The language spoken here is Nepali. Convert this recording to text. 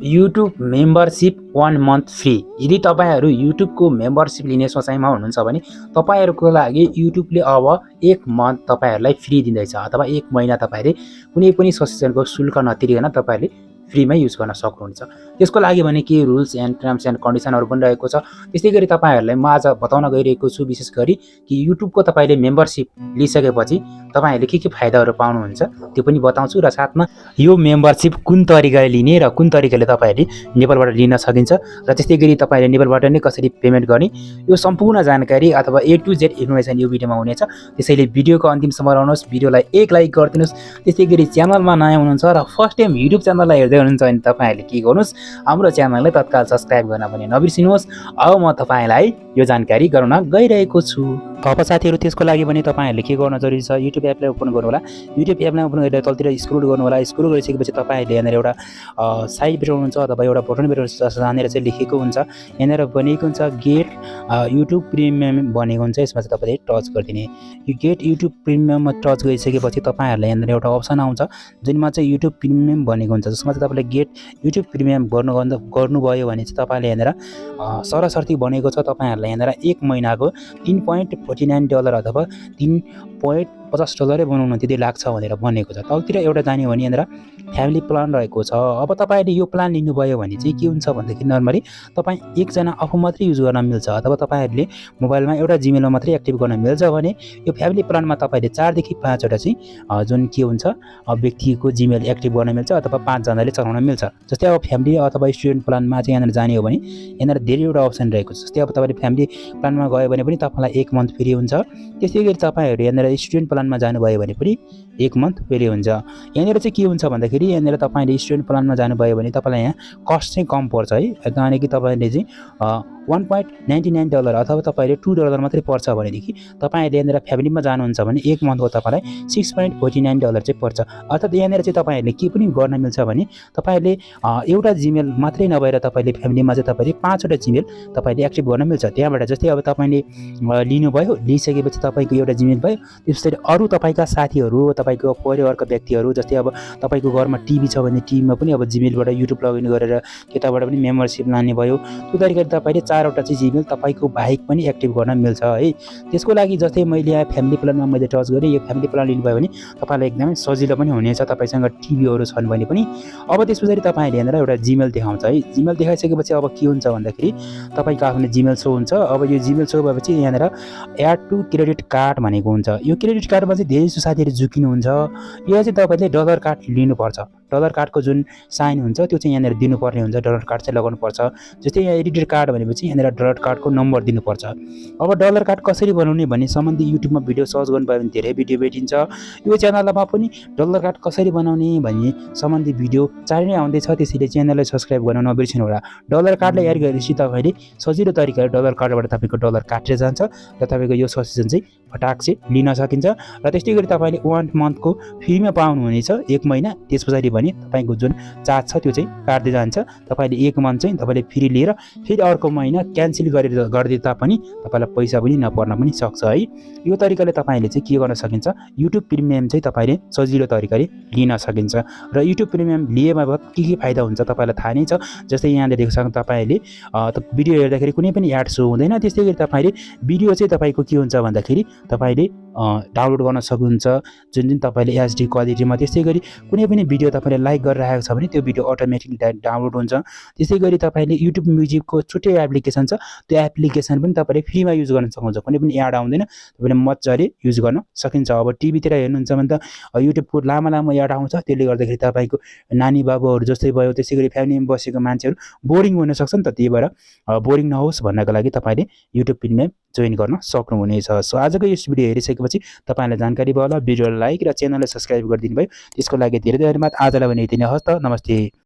YouTube membership 1 month free. यदि तपाईहरु युट्युबको मेम्बरसिप लिने सोचाइमा हुनुहुन्छ भने तपाईहरुको लागि युट्युबले अब 1 मन्थ तपाईहरुलाई फ्री दिँदैछ अथवा 1 महिना तपाईहरुले कुनै पनि सब्सक्रिप्सनको शुल्क नतिरिकन तपाईहरुले फ्रीमै युज गर्न सक्नुहुन्छ। त्यसको लागि भने के रुल्स एन्ड टर्म्स एन्ड कन्डिसनहरु पनि रहेको छ। त्यसैगरी तपाईहरुलाई म आज बताउन गइरहेको छु विशेष गरी कि युट्युबको तपाईले मेम्बरसिप लिइसकेपछि तपाईहरुले के फाइदाहरु पाउनुहुन्छ त्यो पनि बताउँछु र साथमा यो मेम्बरसिप कुन तरिकाले लिने र कुन तरिकाले तपाईहरुले नेपालबाट लिन सकिन्छ र त्यसैगरी तपाईले नेपालबाट नै कसरी पेमेन्ट गर्ने यो सम्पूर्ण जानकारी अथवा A to Z इन्फर्मेसन यो भिडियोमा हुनेछ। त्यसैले भिडियोको अन्तिमसम्म रहनुहोस्, भिडियोलाई एक लाइक गरिदिनुस्। त्यसैगरी च्यानलमा नयाँ हुनुहुन्छ र फर्स्ट टाइम युट्युब च्यानललाई हेर्दै हुनुहुन्छ भने तपाईहरुले के गर्नुस्, हाम्रो च्यानललाई तत्काल सब्स्क्राइब गर्न पनि नबिर्सिनुहोस्। अब म तपाईलाई यो जानकारी गराउन गइरहेको छु। अब साथीहरु त्यसको लागि भने तपाईहरुले के गर्न जरुरी छ, युट्युब एपलाई ओपन गर्नु होला। युट्युब एपलाई ओपन गरेर तलतिर स्क्रोल गर्नु होला। स्क्रोल गरिसकेपछि तपाईहरुले यहाँनिर एउटा साइट भेट्नुहुन्छ अथवा एउटा बटन भेट्नुहुन्छ जहाँनिर चाहिँ लेखेको हुन्छ, यहाँनिर बनेको हुन्छ गेट युट्युब प्रिमियम बनेको हुन्छ। यसमा चाहिँ तपाईले टच गरिदिने। यो गेट युट्युब प्रिमियममा टच गरिसकेपछि तपाईहरुलाई यहाँनिर एउटा अप्सन आउँछ जुनमा चाहिँ युट्युब प्रिमियम बनेको हुन्छ। जसमा चाहिँ तपाईले गेट युट्युब प्रिमियम गर्नुभयो भने चाहिँ तपाईले यहाँनिर सरसर्ती बनेको छ। तपाईहरुलाई यहाँनिर 1 महिनाको $3.49 अथवा $3.50 बनाउन त्यति लाग्छ भनेर बनेको छ। तलतिर एउटा जान्यो भने यहाँनिर फ्यामिली प्लान रहेको छ। अब तपाईले यो प्लान लिनुभयो भने चाहिँ के हुन्छ भन्दाखेरि नर्मली तपाई एकजना आफू मात्रै युज गर्न मिल्छ अथवा तपाईहरुले मोबाइलमा एउटा जिमेलमा मात्रै एक्टिभ गर्न मिल्छ भने यो फ्यामिली प्लानमा तपाईले 4 देखि 5 वटा चाहिँ जुन के हुन्छ व्यक्तिको जिमेल एक्टिभ गर्न मिल्छ अथवा 5 जनाले चलाउन मिल्छ। जस्तै अब फ्यामिली अथवा स्टुडेन्ट प्लानमा चाहिँ यहाँनिर जाने हो भने यहाँनिर धेरैवटा अप्सन रहेको छ। जस्तै अब तपाईले फ्यामिली प्लानमा गयो भने पनि तपाईलाई 1 मन्थ फ्री हुन्छ। त्यसैगरी तपाईहरु यहाँनिर स्टुडेन्ट प्लानमा जानुभयो भने पनि 1 मन्थ फ्री हुन्छ। यहाँनिर चाहिँ के हुन्छ भन्दाखेरि यहाँनिर तपाईले स्टुडेन्ट प्लानमा जानुभयो भने तपाईलाई यहाँ कस्ट चाहिँ कम पर्छ है। यानी कि तपाईले चाहिँ $1.99 अथवा तपाईले $2 मात्रै पर्छ भनेदेखि तपाईले यहाँनिर फ्यामिलीमा जानुहुन्छ भने 1 मन्थको तपाईलाई $6.49 चाहिँ पर्छ। अर्थात यहाँनिर चाहिँ तपाईहरुले के पनि गर्न मिल्छ भने तपाईले एउटा जिमेल मात्रै नभएर तपाईले फ्यामिलीमा चाहिँ तपाईले 5 वटा जिमेल तपाईले एक्टिभ गर्न मिल्छ। त्यहाँबाट जस्तै अब तपाईले लिनुभयो, लिइसकेपछि तपाईको एउटा जिमेल भयो। त्यसपछि अरु तपाईका साथीहरु, तपाईको परिवारका व्यक्तिहरु, जस्तै अब तपाईको घरमा टिभी छ भने टिभीमा पनि अब जिमेलबाट युट्युब लगइन गरेर त्यताबाट पनि मेम्बरसिप लाने भयो। त्यो तरिकाले तपाईले 4 वटा चाहिँ जिमेल तपाईको बाहेक पनि एक्टिभ गर्न मिल्छ है। त्यसको लागि जस्तै मैले यहाँ फ्यामिली प्लानमा मैले टच गरेँ। यो फ्यामिली प्लान लिनुभयो भने तपाईलाई एकदमै सजिलो पनि हुनेछ तपाईसँग टिभीहरु छन् भने पनि। अब त्यसपछि तपाईले यहाँनिर एउटा जिमेल देखाउँछ है। जिमेल देखाइसकेपछि अब के हुन्छ भन्दाखेरि तपाईको आफ्नो जिमेल शो हुन्छ। अब यो जिमेल शो भएपछि यहाँनिर एड टु क्रेडिट कार्ड भनेको हुन्छ। यो क्रेडिट कार्डमा चाहिँ धेरै साथीहरु झुकिनुहुन्छ। यो चाहिँ तपाईले डलर कार्ड लिनुपर्छ। डलर कार्डको जुन साइन हुन्छ त्यो चाहिँ यहाँनिर दिनुपर्ने हुन्छ। डलर कार्ड चाहिँ लगाउनु पर्छ। जस्तै यहाँ एडिटेड कार्ड भनेपछि यहाँनिर डलर कार्डको नम्बर दिनुपर्छ। अब डलर कार्ड कसरी बनाउने भन्ने सम्बन्धी युट्युबमा भिडियो सर्च गर्नुभयो भने धेरै भिडियो भेटिन्छ। यो च्यानलमा पनि डलर कार्ड कसरी बनाउने भन्ने सम्बन्धी भिडियो चाँडै नै आउँदैछ। त्यसैले च्यानललाई सब्स्क्राइब गर्न नबिर्सिनु होला। डलर कार्डलाई एड गरेपछि तपाईले सजिलो तरिकाले डलर कार्डबाट तपाईको डलर काटेर जान्छ र तपाईको यो सब्सक्रिप्सन चाहिँ फटाक चाहिँ लिन सकिन्छ। र त्यस्तै गरी तपाईले 1 मन्थको फ्रीमा पाउनुहुनेछ 1 महिना। त्यसपछि भने तपाईको जुन चार्ज छ त्यो चाहिँ काट्दै जान्छ। तपाईले 1 मन्थ चाहिँ तपाईले फ्री लिएर फेरि अर्को महिना क्यान्सल गरिदिए तापनि तपाईलाई पैसा पनि नपर्न पनि सक्छ है। यो तरिकाले तपाईले चाहिँ के गर्न सकिन्छ, युट्युब प्रिमियम चाहिँ तपाईले सजिलो तरिकाले लिन सकिन्छ। र युट्युब प्रिमियम लिएमा के फाइदा हुन्छ तपाईलाई थाहा नै छ। जस्तै यहाँ देख्न सक्नुहुन्छ तपाईले भिडियो हेर्दाखेरि कुनै पनि एड शो हुँदैन। त्यसैगरी तपाईले भिडियो चाहिँ तपाईको के हुन्छ भन्दाखेरि तपाईले डाउनलोड गर्न सक्नुहुन्छ जुन तपाईले एचडी क्वालिटीमा। त्यसैगरी कुनै पनि भिडियो तपाईले लाइक गरिरहेको छ भने त्यो भिडियो अटोमेटिकली डाउनलोड हुन्छ। त्यसैगरी तपाईले युट्युब म्युजिकको छुट्टै एप्लिकेसन छ, त्यो एप्लिकेसन पनि तपाईले फ्रीमा युज गर्न सक्नुहुन्छ। कुनै पनि एड आउँदैन, तपाईले मज्जाले युज गर्न सकिन्छ। अब टिभीतिर हेर्नुहुन्छ भने त युट्युबको लामो एड आउँछ। त्यसले गर्दाखेरि तपाईको नानी बाबुहरु जस्तै भयो, त्यसैगरी फ्यामिलीमा बसेको मान्छेहरु बोरिङ हुन सक्छ नि त। त्यही भएर बोरिङ नहोस् भन्नको लागि तपाईले युट्युब प्रिमियम जोइन गर्न सक्नुहुनेछ। सो आजको यस भिडियो हेरिसकेपछि तपाईलाई जानकारी भयो होला। भिडियोलाई लाइक र च्यानललाई सब्स्क्राइब गरिदिनु भयो त्यसको लागि धेरै धन्यवाद। आजलाई भने यति नै। हस्त नमस्ते।